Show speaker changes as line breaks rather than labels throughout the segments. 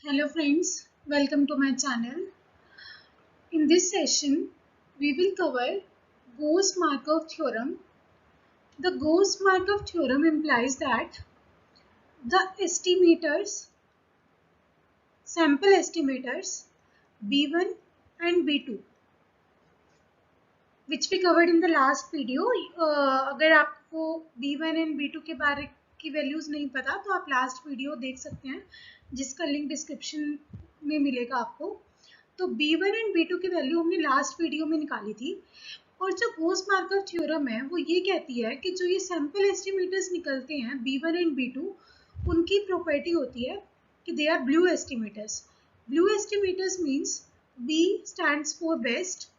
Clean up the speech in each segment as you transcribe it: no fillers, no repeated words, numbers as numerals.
Hello friends, welcome to my channel. In this session, we will cover Gauss-Markov theorem. The Gauss-Markov theorem implies that the sample estimators B1 and B2, which we covered in the last video. अगर आपको B1 and B2 के बारे की values नहीं पता तो आप last video देख सकते हैं, जिसका लिंक डिस्क्रिप्शन में मिलेगा आपको। तो B1 एंड B2 की वैल्यू हमने लास्ट वीडियो में निकाली थी। और जो गॉस-मार्कव थ्योरम है वो ये कहती है कि जो ये सैंपल एस्टिमेटर्स निकलते हैं B1 एंड B2, उनकी प्रॉपर्टी होती है कि they are blue estimators. Blue estimators means B stands for best,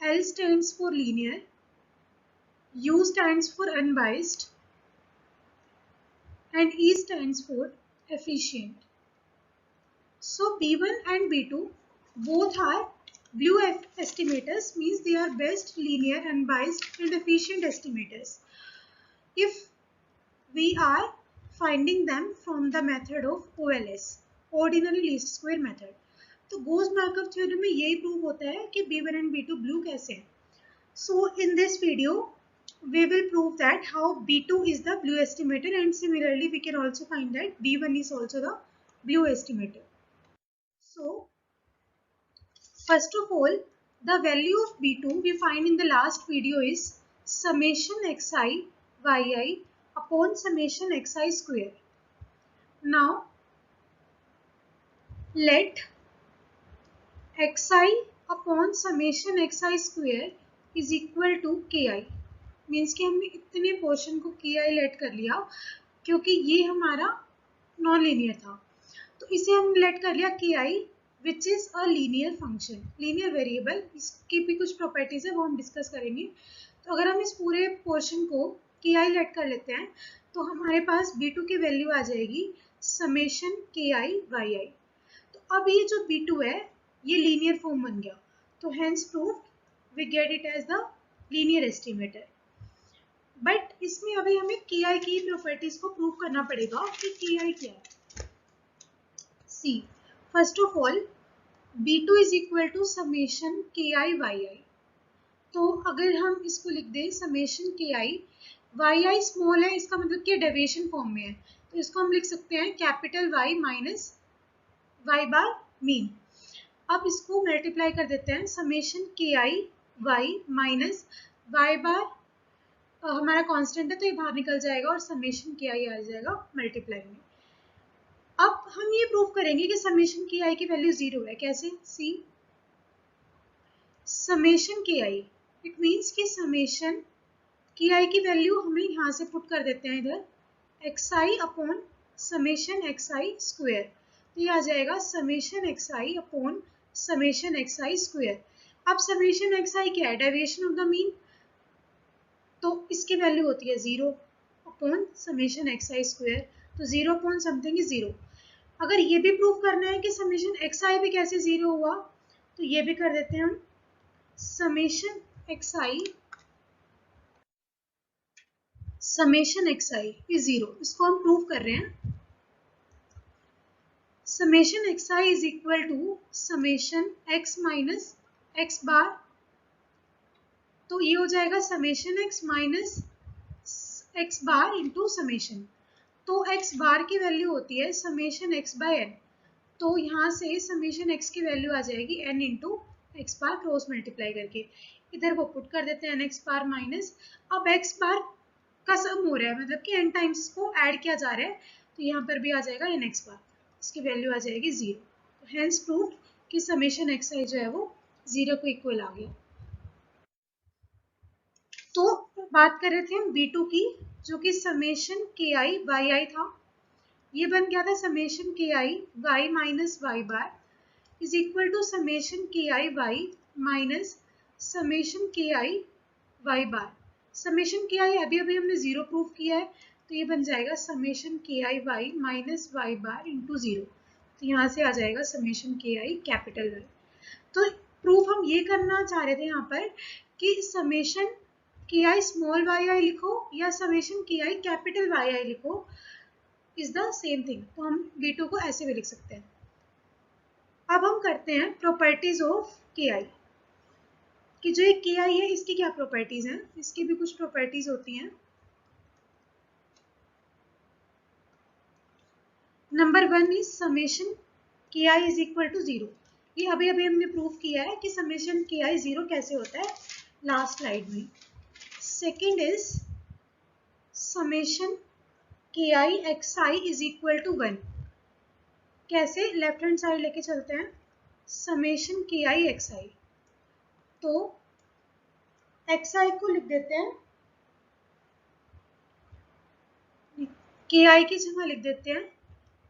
L stands for linear, U stands for unbiased, and E stands for efficient. So B1 and B2 both are blue estimators, means they are best, linear, unbiased and efficient estimators if we are finding them from the method of OLS, ordinary least square method. तो गॉस-मार्कव theorem में यही prove होता है कि B1 and B2 blue कैसे हैं. So in this video we will prove that how B2 is the blue estimator, and similarly we can also find that B1 is also the blue estimator. So first of all, the value of B2 we find in the last video is summation xi yi upon summation xi square. Now let xi upon summation xi square is equal to ki. Means कि हमने इतने portion को ki late कर लिया क्योंकि ये हमारा non linear था, तो इसे हम लेट कर लिया ki which is a linear function, linear variable. इसकी भी कुछ प्रॉपर्टीज है वो हम डिस्कस करेंगे. तो अगर हम इस पूरे पोर्शन को ki लेट कर लेते हैं तो हमारे पास B2 की वैल्यू आ जाएगी समेशन ki yi. तो अब ये जो B2 है ये लीनियर फॉर्म बन गया, तो hence proved we get it as the linear estimator. But इसमें अभी हमें ki की प्रॉपर्टीज को प्रूव करना पड़ेगा कि ki क्या है. See first of all B2 is equal to summation ki yi. तो अगर हम इसको लिख दें समेशन ki yi स्मॉल है, इसका मतलब कि डेविएशन फॉर्म में है, तो इसको हम लिख सकते हैं कैपिटल Y माइनस y बार मीन. अब इसको मल्टीप्लाई कर देते हैं summation ki y minus y बार हमारा कांस्टेंट है तो ये बाहर निकल जाएगा और समेशन ki आ जाएगा मल्टीप्लाई में. अब हम ये प्रूव करेंगे कि समेशन ki की वैल्यू 0 है. कैसे? सी समेशन ki, इट मीन्स कि समेशन ki की वैल्यू हमें यहाँ से पुट कर देते हैं इधर xi upon summation xi square, तो ये आ जाएगा summation xi upon summation xi square. अब समेशन xi क्या है? डेविएशन ऑफ द मीन, तो इसकी वैल्यू होती है 0 अपॉन समेशन xi स्क्वायर, तो 0 अपॉन समथिंग इज 0. अगर ये भी प्रूव करना है कि समेशन xi भी कैसे 0 हुआ, तो ये भी कर देते हैं हम समेशन xi इज 0. इसको हम प्रूव कर रहे हैं. Summation xi is equal to summation x minus x bar, तो ये हो जाएगा summation x minus x bar into summation. तो x बार की वैल्यू होती है समेशन x बाय n, तो यहाँ से समेशन x की वैल्यू आ जाएगी n इंटू x बार क्रॉस मल्टीप्लाई करके. इधर वो पुट कर देते हैं n x बार माइनस, अब x बार का सम हो रहा है, मतलब कि n टाइम्स को ऐड किया जा रहा है, तो यहाँ पर भी आ जाएगा n x बार, इसकी वैल्यू आ जाएगी 0. तो हेंस प्रूव्ड कि समेशन xi जो है वो 0 को इक्वल आ गया. तो बात कर रहे थे हम B2 की, जो कि समेशन ki yi था. ये बन गया था summation ki y minus y bar is equal to summation ki y minus summation ki y bar. Summation ki अभी हमने 0 प्रूव किया है, तो ये बन जाएगा summation ki y minus y bar into 0. तो यहाँ से आ जाएगा समेशन ki कैपिटल Y. तो प्रूफ हम ये करना चाह रहे थे यहाँ पर कि समेशन ki स्मॉल yi लिखो या समेशन ki कैपिटल yi लिखो इज द सेम थिंग. तो हम B2 को ऐसे भी लिख सकते हैं. अब हम करते हैं प्रॉपर्टीज ऑफ के आई, कि जो एक के आई है इसकी क्या प्रॉपर्टीज हैं, इसकी भी कुछ प्रॉपर्टीज होती हैं। नंबर 1 इज समेशन के आई इज इक्वल टू 0। ये अभी अभी हमने प्रूव किया है कि समेशन के आई 0 कैसे होता है, लास्ट स्लाइड में। सेकेंड इज समेशन के I x I is equal to 1। कैसे, लेफ्ट हैंड साइड लेके चलते हैं, समेशन के आई एक्स आई, तो एक्स आई को लिख देते हैं, के आई की जगह लिख देते हैं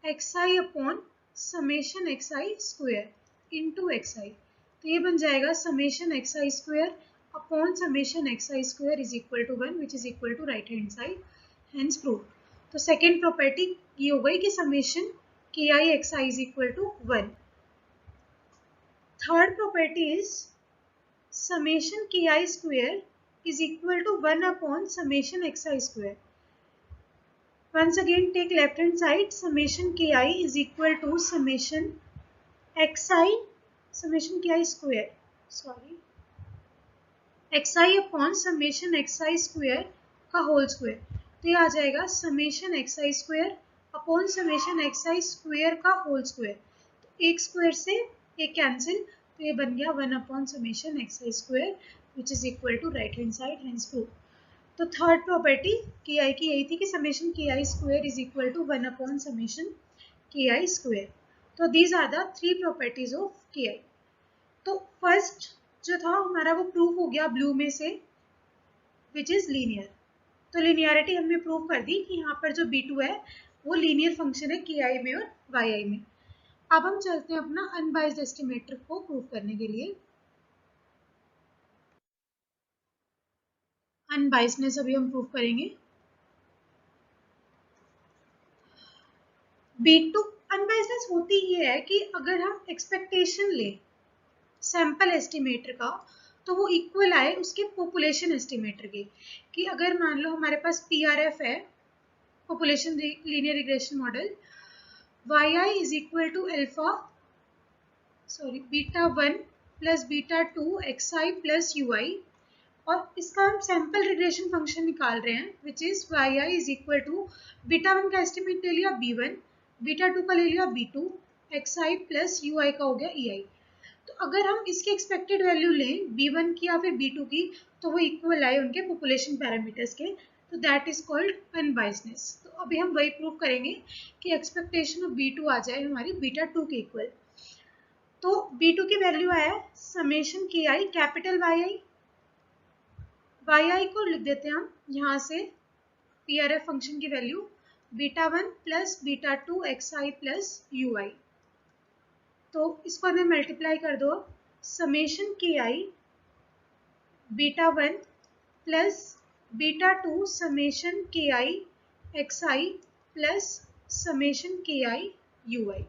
X I upon summation x I square into X I. तो ये बन जाएगा summation x I square upon summation x I square is equal to 1 which is equal to right hand side, hence prove. तो second property ये हो गई कि summation के I x I is equal to 1। Third property is summation के आई square is equal to 1 upon summation xi square. Once again take left hand side, summation ki is equal to summation xi, summation ki square, sorry, xi upon summation xi square का whole square। तो ये आ जाएगा summation xi square upon summation xi square का whole square। तो एक square से एक cancel, तो ये बन गया 1 upon summation xi square which is equal to right hand side, hence proof। तो थर्ड प्रॉपर्टी के आई की यही थी कि समेशन के आई square is equal to 1 upon summation के आई स्क्वायर। तो these are the 3 properties of K I. तो first जो था हमारा वो प्रूफ हो गया ब्लू में से, विच इज लीनियर। तो लीनियरिटी हमने प्रूव कर दी कि यहाँ पर जो B2 है वो लीनियर फंक्शन है के आई में और वाई आई में। अब हम चलते हैं अपना अनबाइज्ड एस्टिमेटर को प्रूव करने के लिए। अनबाइज्डनेस अभी हम प्रूव करेंगे। B2 अनबाइज्डनेस होती ये है कि अगर हम एक्सपेक्टेशन लें सैंपल एस्टिमेटर का तो वो इक्वल आए उसके पॉपुलेशन एस्टिमेटर के। कि अगर मान लो हमारे पास PRF है, population linear regression model, yi is equal to alpha β1 plus β2 xi plus ui, और इसका हम सैंपल रिग्रेशन फंक्शन निकाल रहे हैं which is yi is equal to β1 का एस्टिमेट ले लिया B1, β2 का ले लिया B2, xi प्लस ui का हो गया ei। तो अगर हम इसकी एक्सपेक्टेड वैल्यू लें B1 की या फिर B2 की तो वो इक्वल आए उनके पॉपुलेशन पैरामीटर्स के, तो दैट इज कॉल्ड अनबाइज्डनेस। तो अभी हम वही प्रूव करेंगे कि एक्सपेक्टेशन ऑफ B2 आ जाए हमारी β2 के इक्वल। तो B2 की वैल्यू आया समेशन के आई कैपिटल yi को लिख देते हैं हम यहाँ से PRF फंक्शन की value β1 plus β2 xi plus ui। तो इसको हमें मल्टीप्लाई कर दो, समेशन के आई β1 प्लस β2 समेशन के आई xi प्लस समेशन के आई ui।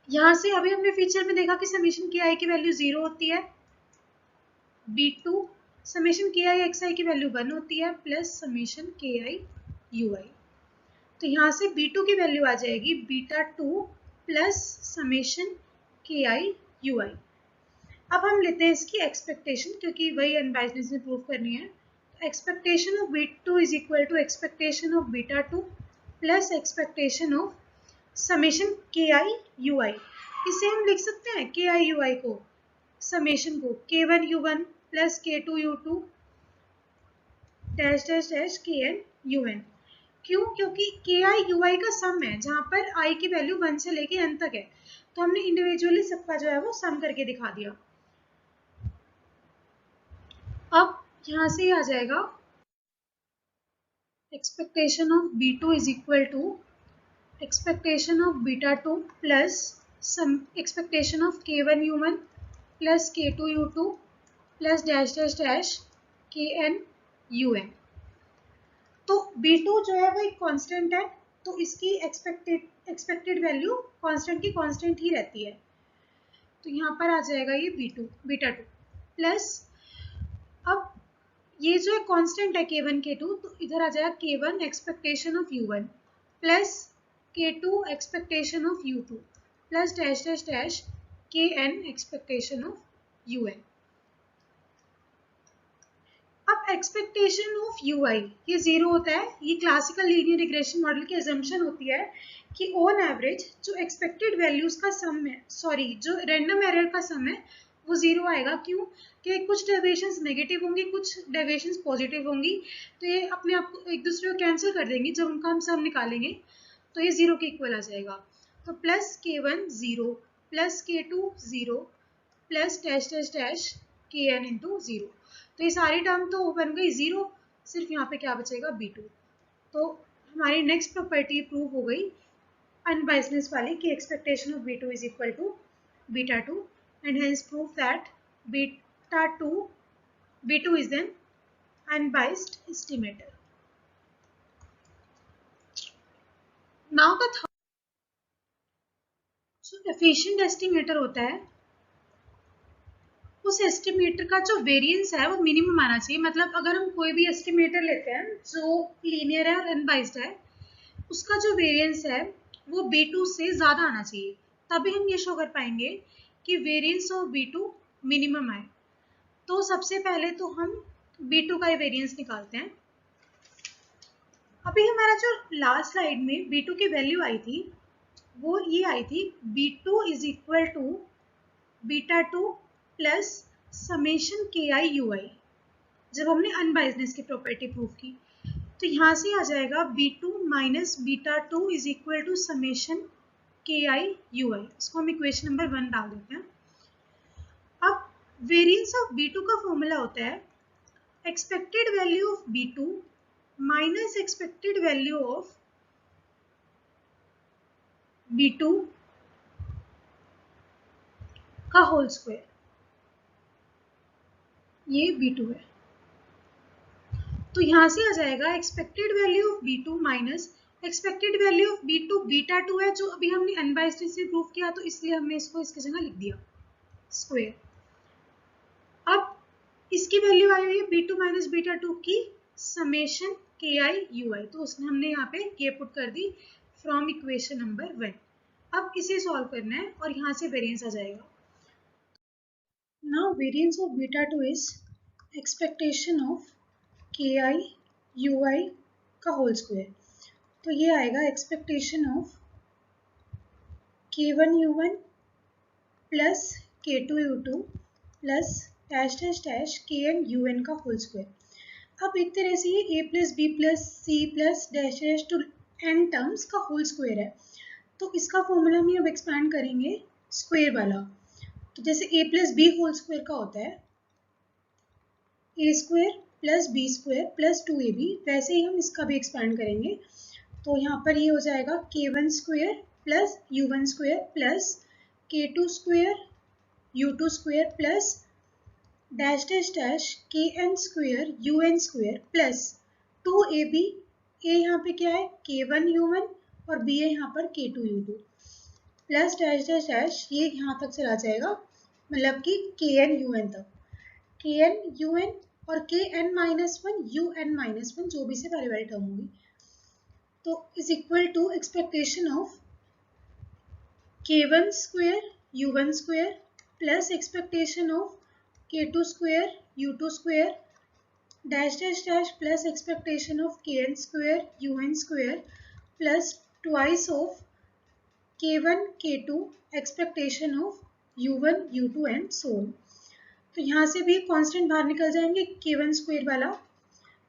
यहाँ से अभी हमने फीचर में देखा कि समेशन के आई की वैल्यू 0 होती है, B2 समेशन के आई xi की वैल्यू 1 होती है प्लस समेशन के आई ui। तो यहाँ से B2 की वैल्यू आ जाएगी β2 प्लस समेशन के आई ui। अब हम लेते हैं इसकी एक्सपेक्टेशन, क्योंकि वही अनबाइज्डनेस में प्रूव करनी है। Expectation of B2 is equal to expectation of β2 plus expectation of summation के आई ui। इसे हम लिख सकते हैं के आई ui को, समेशन को k1 u1 plus k2 u2 dash dash dash kn un। क्यों? क्योंकि के आई यू आई का सम है जहाँ पर आई की वैल्यू 1 से लेके n तक है, तो हमने इंडिविजुअली सबका जो है वो सम करके दिखा दिया। अब यहाँ से आ जाएगा expectation of B2 is equal to expectation of β2 plus sum expectation of k1 u1 plus k2 u2 plus dash dash dash kn un। तो B2 जो है वो एक कांस्टेंट है, तो इसकी एक्सपेक्टेड वैल्यू कांस्टेंट की कांस्टेंट ही रहती है। तो यहाँ पर आ जाएगा ये β2 प्लस, अब ये जो है कांस्टेंट है k1 k2, तो इधर आ जाएगा k1 expectation of u1 plus K2 expectation of U2 plus dash dash dash Kn expectation of Un. अब एक्सपेक्टेशन ऑफ ui ये 0 होता है. ये क्लासिकल लीनियर रिग्रेशन मॉडल की अजम्पशन होती है कि ऑन एवरेज जो एक्सपेक्टेड वैल्यूज का सम है, सॉरी जो रैंडम एरर का सम है वो 0 आएगा. क्यों? कि कुछ डेविएशंस नेगेटिव होंगी, कुछ डेविएशंस पॉजिटिव होंगी, तो ये अपने आप को एक दूसरे को कैंसिल कर देंगी. जब उनका हम सम निकालेंगे तो ये 0 के इक्वल आ जाएगा. तो plus K1 0 plus K2 0 plus dash dash dash Kn into 0. तो ये सारी टर्म तो बन गई 0, सिर्फ यहाँ पे क्या बचेगा B2. तो हमारी नेक्स्ट प्रॉपर्टी प्रूव हो गई अनबायसनेस वाली कि expectation of B2 is equal to β2 and hence prove that B2 is an unbiased estimator. Now the third, जो efficient estimator होता है उस एस्टिमेटर का जो वेरिएंस है वो मिनिमम आना चाहिए. मतलब अगर हम कोई भी एस्टिमेटर लेते हैं जो लीनियर है और अनबाइस्ड है, उसका जो वेरिएंस है वो B2 से ज़्यादा आना चाहिए. तभी हम ये शो कर पाएंगे कि वेरिएंस ऑफ B2 मिनिमम आए. तो सबसे पहले तो हम B2 का वेरिएंस निकालते हैं. अभी हमारा जो लास्ट स्लाइड में B2 की वैल्यू आई थी वो ये आई थी B2 is equal to β2 plus summation KI/UI. जब हमने अनबायसनेस की प्रॉपर्टी प्रूव की तो यहाँ से आ जाएगा B2 minus β2 is equal to summation KI/UI. इसको हम इक्वेशन नंबर 1 डाल देते हैं. अब वेरिएंस ऑफ B2 का फॉर्मूला होता है expected value of B2 minus expected value of B2 का होल स्क्वायर. ये B2 है. तो यहाँ से आ जाएगा expected value of B2 minus expected value of B2 β2 है जो अभी हमने अनबायस्ड से प्रूव किया, तो इसलिए हमने इसको इसकी जगह लिख दिया स्क्वायर. अब इसकी वैल्यू आई हुई है B2 माइनस β2 की समेशन KI/UI. तो उसने हमने यहाँ पे ये पुट कर दी फ्रॉम इक्वेशन नंबर 1. अब इसे सॉल्व करना है और यहाँ से वेरिएंस आ जाएगा. Now variance of β2 is expectation of KI/UI का होल स्क्वायर. तो ये आएगा expectation of K1U1 plus K2U2 plus dash dash dash KN/UN का होल स्क्वायर. अब एक तरह से ये A plus B plus C plus dash dash to n terms का होल स्क्वायर है. तो इसका फॉर्मूला हम अब एक्सपैंड करेंगे स्क्वायर वाला. तो जैसे A plus B whole square का होता है A square plus B square plus 2AB, वैसे ही हम इसका भी एक्सपैंड करेंगे. तो यहाँ पर ये हो जाएगा K1 square plus U1 square plus K2 square U2 square plus dash dash dash KN square UN square plus 2AB. A यहाँ पे क्या है K1U1 और B है यहाँ पर K2U2 plus dash dash dash ये यहाँ तक चला जाएगा, मतलब कि KN/UN तक. KN/UN और KN-1 UN-1 जो भी से पहले वाली टर्म होगी. तो is equal to expectation of K1 square U1 square plus expectation of K2 square U2 square dash dash dash plus expectation of KN square UN square plus twice of K1 K2 expectation of U1 U2 and so on. तो यहाँ से भी constant बाहर निकल जाएंगे K1 square वाला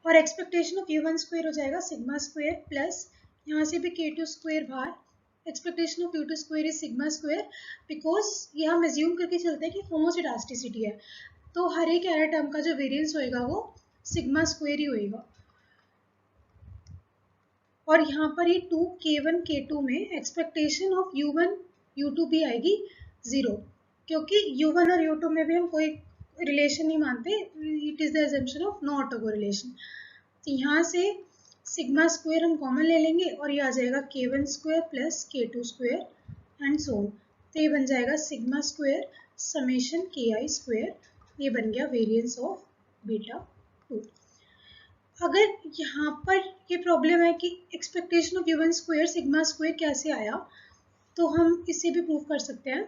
और expectation of U1 square हो जाएगा सिग्मा स्क्वायर प्लस यहाँ से भी K2 स्क्वायर बाहर, expectation of U2 square is sigma square. Because ये हम एज्यूम करके चलते हैं कि होमोजेडास्टिसिटी है, तो हर एक एरर टर्म का जो वेरिएंस होएगा वो सिग्मा स्क्वायर ही होएगा. और यहाँ पर ये 2K1 K2 में एक्सपेक्टेशन ऑफ U1 U2 भी आएगी 0, क्योंकि U1 और U2 में भी हम कोई रिलेशन नहीं मानते. It is the assumption of no autocorrelation. यहाँ से सिग्मा स्क्वायर हम कॉमन ले लेंगे और ये आ जाएगा K1 square plus K2 square and so on. तो ये बन जाएगा sigma square summation KI square. ये बन गया वेरिएंस ऑफ β2. अगर यहाँ पर ये प्रॉब्लम है कि expectation of u1 square sigma square कैसे आया, तो हम इसे भी प्रूव कर सकते हैं।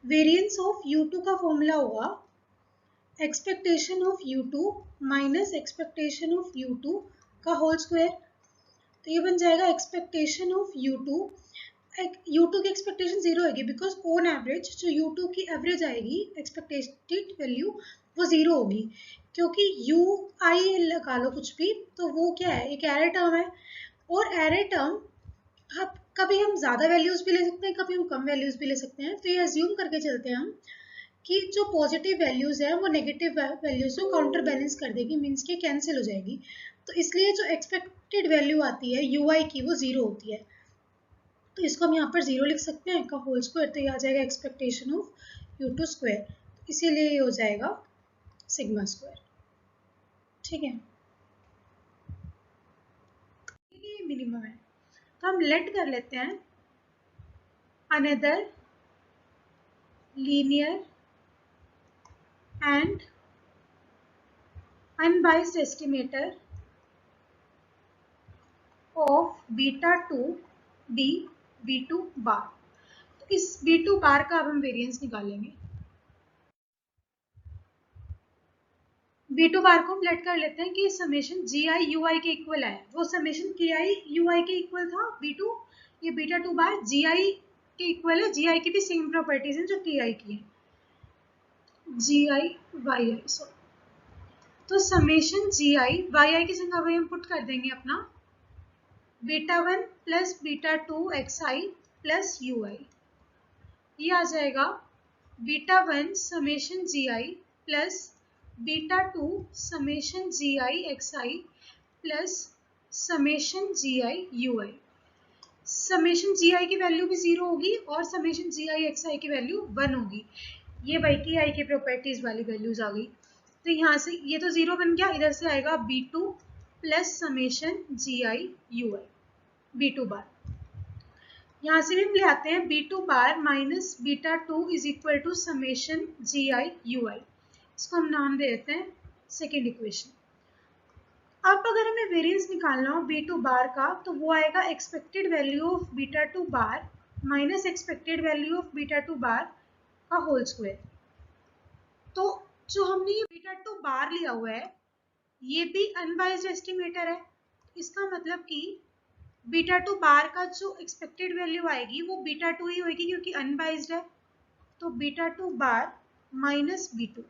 वेरिएंस ऑफ u2 का फॉर्मूला होगा expectation of u2 minus expectation of u2 का होल स्क्वायर। तो ये बन जाएगा एक्सपेक्टेशन ऑफ u2 की एक्सपेक्टेशन 0 होगी बिकॉज ऑन एवरेज जो u2 की एवरेज आएगी एक्सपेक्टेड वैल्यू वो 0 होगी, क्योंकि ui लगा लो कुछ भी तो वो क्या है, एक एरर टर्म है। और एरर टर्म कभी हम ज़्यादा वैल्यूज़ भी ले सकते हैं, कभी हम कम वैल्यूज़ भी ले सकते हैं। तो ये अज्यूम करके चलते हैं हम कि जो पॉजिटिव वैल्यूज़ है वो नेगेटिव वैल्यूज़ को काउंटर बैलेंस कर देगी, मीन्स कि कैंसिल हो जाएगी। तो इसलिए जो एक्सपेक्टेड वैल्यू आती है ui की वो 0 होती है। तो इसको हम यहाँ पर 0 लिख सकते हैं का होल स्क्वायर, तो ये आ जाएगा एक्सपेक्टेशन ऑफ u2 स्क्वायर, इसीलिए ये हो जाएगा सिग्मा स्क्वायर। ठीक है, ये मिनिमम है। तो हम लेट कर लेते हैं another linear and unbiased estimator of beta 2 D b2 बार। तो इस b2 बार का अब हम वेरिएंस निकालेंगे। b2 बार को हम लेट कर लेते हैं कि समेशन gi ui के इक्वल है। वो समेशन ki ui के इक्वल था b2, ये बीटा 2 बार gi के इक्वल है। gi की भी सेम प्रॉपर्टीज हैं जो ki की है, gi yi सॉरी। तो समेशन gi yi की जगह वही हम पुट कर देंगे अपना beta 1 plus beta 2 xi plus ui। ये आ जाएगा beta 1 summation gi plus beta 2 summation gi xi plus summation gi ui। Summation gi की वैल्यू भी 0 होगी और समेशन gi xi की वैल्यू 1 होगी। ये भाई की आई की प्रॉपर्टीज वाली वैल्यूज आ गई। तो यहाँ से ये तो 0 बन गया, इधर से आएगा b2 plus summation gi ui b2 bar. यहाँ से भी हम ले आते हैं b2 bar minus beta 2 is equal to summation gi ui। इसको हम नाम दे देते हैं सेकेंड इक्वेशन। अब अगर हमें वेरिएंस निकालना हो b2 बार का, तो वो आएगा expected value of beta 2 bar minus expected value of beta 2 बार का होल स्क्वायर। तो जो हमने ये बीटा 2 बार लिया हुआ है ये भी अनबाइस्ड एस्टिमेटर है। इसका मतलब कि बीटा 2 बार का जो एक्सपेक्टेड वैल्यू आएगी वो बीटा 2 ही होगी क्योंकि अनबाइस्ड है। तो बीटा 2 बार माइनस b2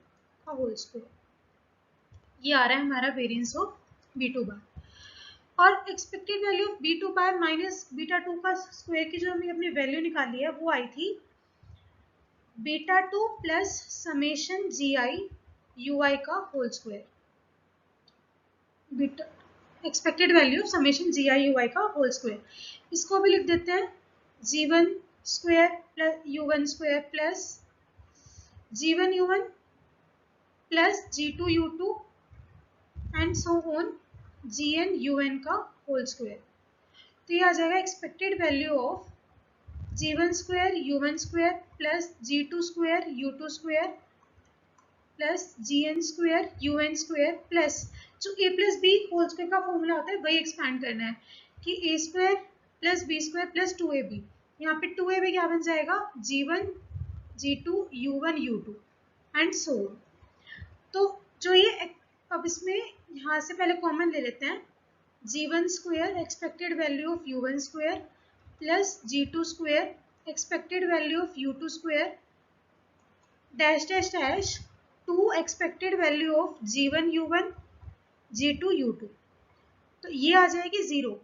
का होल स्क्वायर, ये आ रहा है हमारा वेरिएंस ऑफ b2 बार। और expected value of b2 bar minus beta 2 का स्क्वायर की जो हमने अपनी वैल्यू निकाली है वो आई थी beta 2 plus summation gi ui का whole square. Beta expected value summation gi ui का होल स्क्वायर, इसको भी लिख देते हैं g1 square plus u1 square plus g1 u1 plus g2 u2 and so on gn un का whole square. तो ये आ जाएगा expected value of g1 square u1 square plus g2 square u2 square plus gn square un square plus जो a plus B whole square का formula होता है वही एक्सपैंड करना है कि a square plus B square plus 2ab। यहाँ पे 2ab क्या बन जाएगा g1 g2 u1 u2 and so on. तो जो ये अब इसमें यहाँ से पहले कॉमन ले लेते हैं g1 square expected value of u1 square plus g2 square expected value of u2 square dash dash dash 2 expected value of g1 u1 g2 u2। तो ये आ जाएगी 0,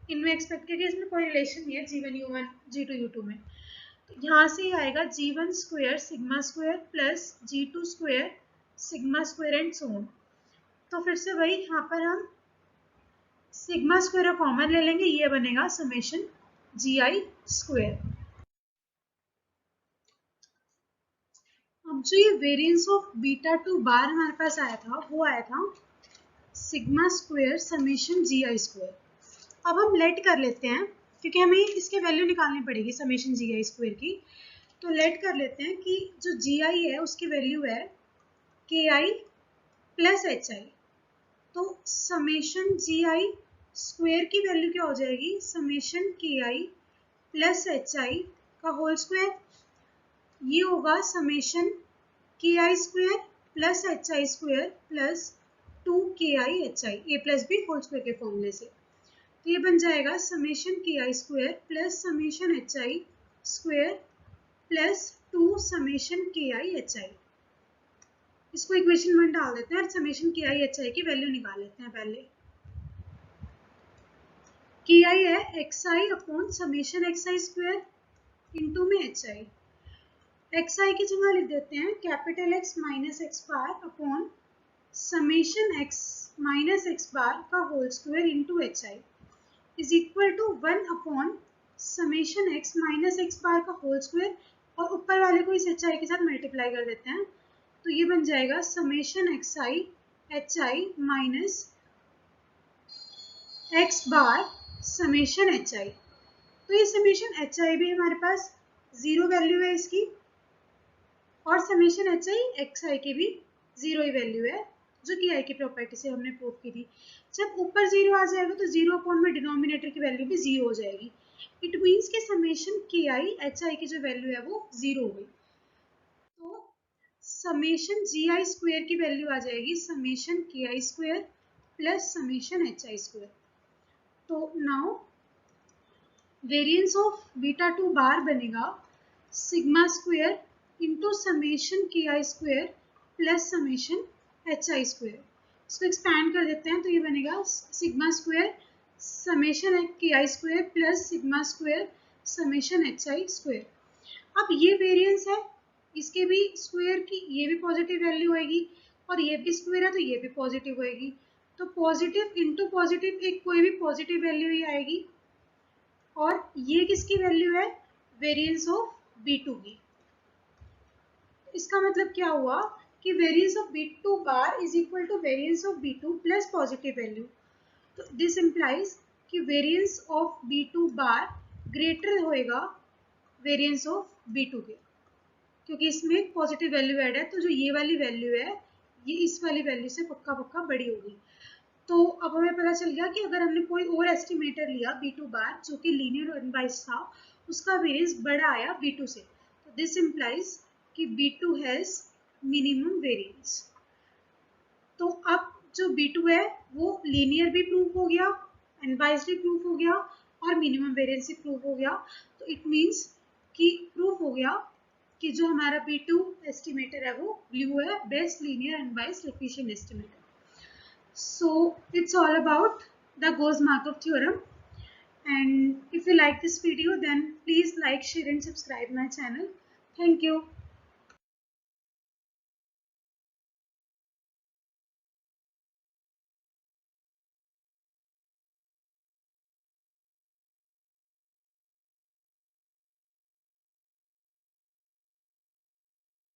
इनमें एक्सपेक्टेड इसमें कोई रिलेशन नहीं है g1 u1 g2 u2 में। तो यहाँ से ही आएगा g1 square sigma square plus g2 square sigma square and so on. तो फिर से वही यहाँ पर हम सिग्मा स्क्वायर कॉमन ले लेंगे, ये बनेगा समेशन gi स्क्वायर। अब जो ये वेरिएंस ऑफ बीटा 2 बार हमारे पास आया था वो आया था sigma square summation gi square. अब हम लेट कर लेते हैं क्योंकि हमें इसके वैल्यू निकालनी पड़ेगी समेशन gi स्क्वायर की। तो लेट कर लेते हैं कि जो gi है उसकी वैल्यू है ki प्लस hi। तो समेशन जी आई स्क्वायर की वैल्यू क्या हो जाएगी, समेशन के आई प्लस एच आई का होल स्क्वायर, ये होगा समेशन के आई square plus h i square plus 2 KI HI a plus B whole square के फॉर्मूले से। तो ये बन जाएगा समेशन के आई square plus summation h i square plus 2 summation के आई एच आई। इसको इक्वेशन में डाल देते हैं और समेशन के आई एच आई की वैल्यू निकाल लेते हैं। पहले के आई है एक्स आई अपॉन समेशन एक्स आई स्क्वायर इंटू में एच आई। एक्स आई की जगह लिख देते हैं capital x minus x bar upon summation x minus x bar का whole square into h i is equal to 1 upon summation x minus x bar का whole square और ऊपर वाले को इस एच आई के साथ मल्टीप्लाई कर देते हैं। तो ये बन जाएगा summation x I H I minus x bar summation h आई। तो ये समेशन एच आई भी हमारे पास जीरो वैल्यू है इसकी और summation h i x i की भी जीरो ही वैल्यू है जो कि आई की प्रॉपर्टी से हमने प्रूव की थी। जब ऊपर जीरो आ जाएगा तो जीरो अपॉन में डिनोमिनेटर की वैल्यू भी जीरो हो जाएगी। इट मीन्स कि समेशन के आई एच आई की जो वैल्यू है वो जीरो हो गई। तो समेशन जी आई स्क्वायर की वैल्यू आ जाएगी समेशन के आई square plus summation h i square. तो now variance of beta 2 bar बनेगा सिग्मा स्क्वायर इंटू समेशन के आई square plus summation h i square. इसको एक्सपैंड कर देते हैं तो ये बनेगा सिग्मा स्क्वायर समेशन के आई square plus sigma square summation h i square. अब ये वेरिएंस है, इसके भी स्क्वायर की ये भी पॉजिटिव वैल्यू आएगी और ये भी स्क्वायर है तो ये भी पॉजिटिव होएगी। तो पॉजिटिव इंटू पॉजिटिव एक कोई भी पॉजिटिव वैल्यू ही आएगी और ये किसकी वैल्यू है, वेरिएंस ऑफ B2 की। इसका मतलब क्या हुआ कि variance of B2 bar is equal to variance of B2 plus positive value. तो दिस इंप्लाइज कि variance of B2 bar greater होएगा वेरिएंस ऑफ B2 के, क्योंकि इसमें एक पॉजिटिव वैल्यू ऐड है। तो जो ये वाली वैल्यू है ये इस वाली वैल्यू से पक्का पक्का बड़ी होगी। तो अब हमें पता चल गया कि अगर हमने कोई और एस्टिमेटर लिया B2 बार जो कि लीनियर अनबाइस्ड था, उसका वेरिएंस बड़ा आया B2 से, तो दिस इंप्लाइज कि B2 हैज मिनिमम वेरिएंस। तो अब जो B2 है वो लीनियर भी प्रूफ हो गया, अनबाइस्ड भी प्रूफ हो गया और मिनिमम वेरिएंस भी प्रूफ हो गया। तो इट मीन्स कि प्रूफ हो गया कि जो हमारा B2 एस्टिमेटर है वो ब्लू है, best linear unbiased efficient estimator. So it's all about the Gauss-Markov theorem, and if you like this video then please like, share and subscribe my channel. Thank you.